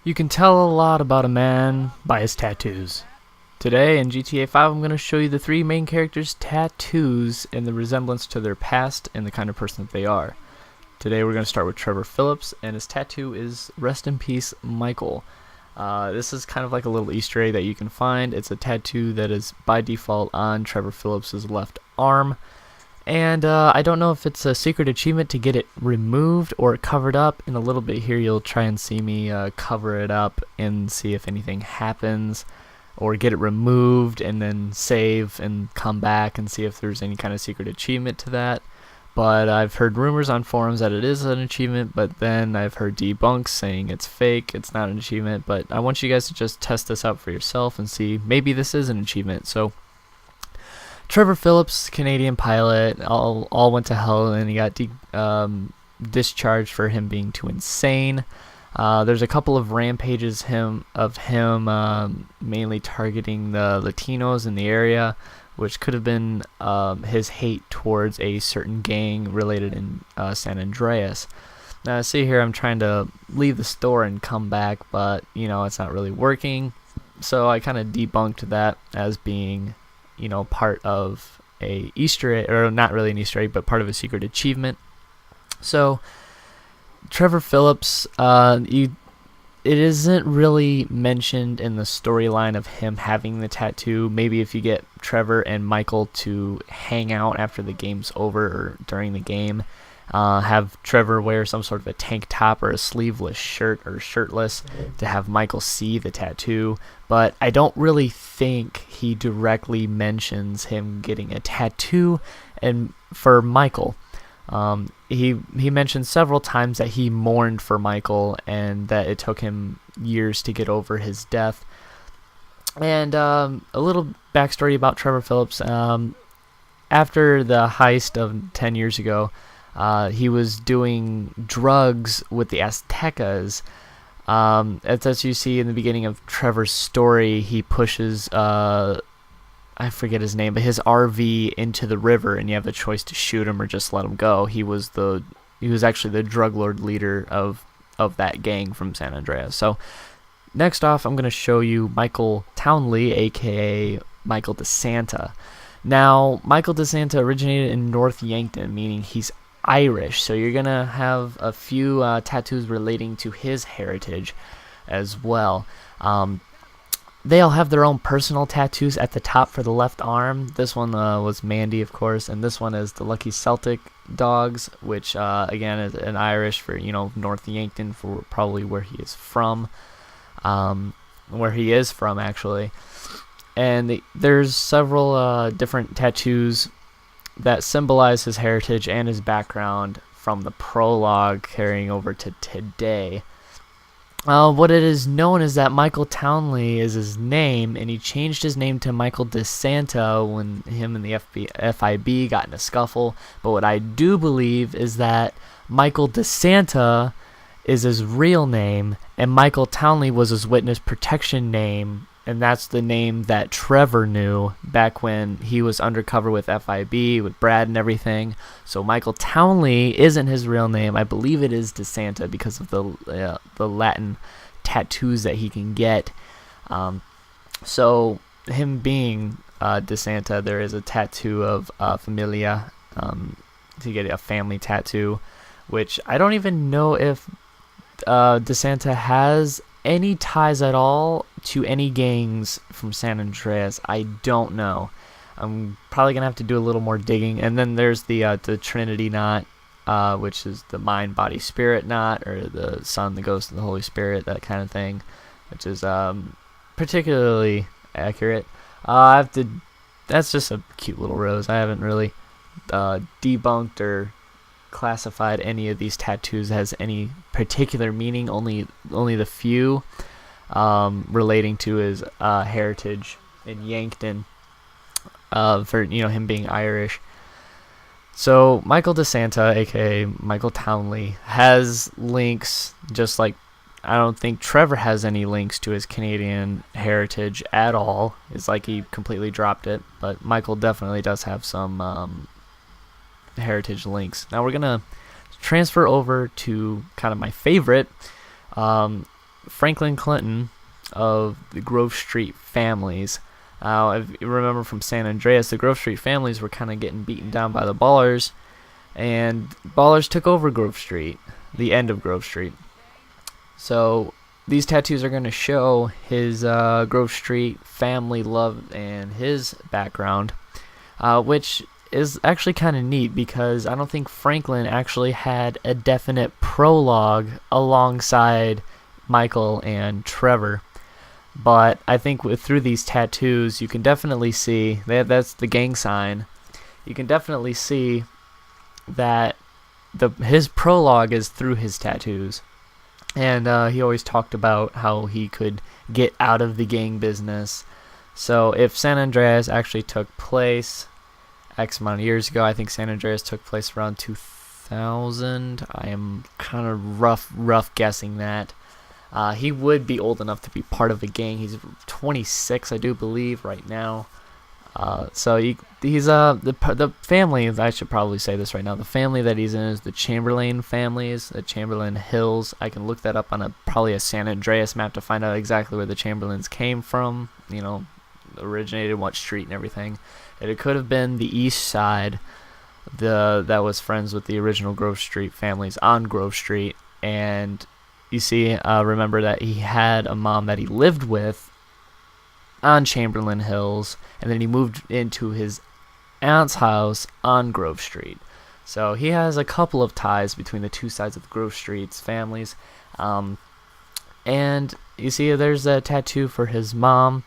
You can tell a lot about a man by his tattoos. Today in GTA 5 I'm going to show you the three main characters' tattoos and the resemblance to their past and the kind of person that they are. Today we're going to start with Trevor Phillips, and his tattoo is Rest in Peace Michael. This is kind of like a little Easter egg that you can find. It's a tattoo that is by default on Trevor Phillips' left arm. And I don't know if it's a secret achievement to get it removed or covered up. In a little bit here you'll try and see me cover it up and see if anything happens, or get it removed and then save and come back and see if there's any kind of secret achievement to that. But I've heard rumors on forums that it is an achievement, but then I've heard debunks saying it's fake, it's not an achievement. But I want you guys to just test this out for yourself and see maybe this is an achievement. So Trevor Phillips, Canadian pilot, all went to hell, and he got discharged for him being too insane. There's a couple of rampages of him mainly targeting the Latinos in the area, which could have been his hate towards a certain gang related in San Andreas. Now, see here, I'm trying to leave the store and come back, but it's not really working. So I kind of debunked that as being part of a Easter egg, or not really an Easter egg, but part of a secret achievement. So Trevor Phillips, it isn't really mentioned in the storyline of him having the tattoo. Maybe if you get Trevor and Michael to hang out after the game's over or during the game, have Trevor wear some sort of a tank top or a sleeveless shirt or shirtless to have Michael see the tattoo. But I don't really think he directly mentions him getting a tattoo and for Michael. He mentioned several times that he mourned for Michael and that it took him years to get over his death. And a little backstory about Trevor Phillips. After the heist of 10 years ago, he was doing drugs with the Aztecas. As you see in the beginning of Trevor's story, he pushes, I forget his name, but his RV into the river, and you have the choice to shoot him or just let him go. He was actually the drug lord leader of that gang from San Andreas. So next off, I'm going to show you Michael Townley, aka Michael DeSanta. Now, Michael DeSanta originated in North Yankton, meaning he's Irish, so you're gonna have a few tattoos relating to his heritage as well. They all have their own personal tattoos at the top for the left arm. This one was Mandy, of course, and this one is the Lucky Celtic dogs, which again is an Irish for North Yankton, for probably where he is from, actually. And there's several different tattoos that symbolize his heritage and his background from the prologue carrying over to today. What it is known is that Michael Townley is his name, and he changed his name to Michael DeSanta when him and the FIB got in a scuffle. But what I do believe is that Michael DeSanta is his real name, and Michael Townley was his witness protection name. And that's the name that Trevor knew back when he was undercover with FIB, with Brad and everything. So Michael Townley isn't his real name. I believe it is DeSanta because of the Latin tattoos that he can get. So him being DeSanta, there is a tattoo of Familia, to get a family tattoo, which I don't even know if DeSanta has any ties at all to any gangs from San Andreas. I don't know. I'm probably gonna have to do a little more digging. And then there's the Trinity knot, which is the mind, body, spirit knot, or the Son, the Ghost, and the Holy Spirit, that kind of thing, which is particularly accurate. That's just a cute little rose. I haven't really debunked or classified any of these tattoos as any particular meaning, only the few relating to his heritage in Yankton, for him being Irish. So Michael DeSanta, aka Michael Townley, has links, just like I don't think Trevor has any links to his Canadian heritage at all. It's like he completely dropped it, but Michael definitely does have some heritage links. Now we're gonna transfer over to kind of my favorite, Franklin Clinton of the Grove Street families. If you remember from San Andreas, the Grove Street families were kind of getting beaten down by the Ballers, and Ballers took over Grove Street, the end of Grove Street. So these tattoos are going to show his Grove Street family love and his background, which is actually kind of neat because I don't think Franklin actually had a definite prologue alongside Michael and Trevor. But I think through these tattoos, you can definitely see that's the gang sign. You can definitely see that his prologue is through his tattoos, and he always talked about how he could get out of the gang business. So if San Andreas actually took place X amount of years ago, I think San Andreas took place around 2000. I am kind of rough guessing that. He would be old enough to be part of a gang. He's 26, I do believe, right now. So he's the family. I should probably say this right now. The family that he's in is the Chamberlain families, the Chamberlain Hills. I can look that up on probably a San Andreas map to find out exactly where the Chamberlains came from. You know, originated, what street and everything. And it could have been the east side. That was friends with the original Grove Street families on Grove Street, and you see, remember that he had a mom that he lived with on Chamberlain Hills, and then he moved into his aunt's house on Grove Street. So he has a couple of ties between the two sides of Grove Street's families. And you see there's a tattoo for his mom.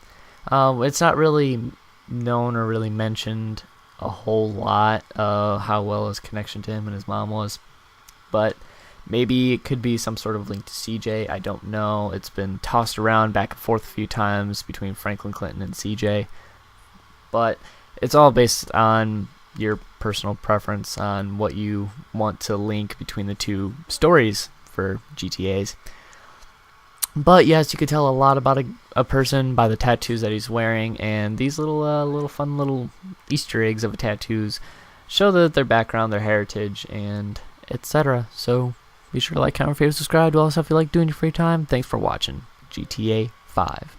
It's not really known or really mentioned a whole lot how well his connection to him and his mom was. But maybe it could be some sort of link to CJ. I don't know. It's been tossed around back and forth a few times between Franklin Clinton and CJ. But it's all based on your personal preference on what you want to link between the two stories for GTAs. But yes, you could tell a lot about a person by the tattoos that he's wearing, and these little fun little Easter eggs of tattoos show their background, their heritage, and etc. So be sure to like, comment, favorite, subscribe. Do all the stuff you like doing in your free time. Thanks for watching GTA 5.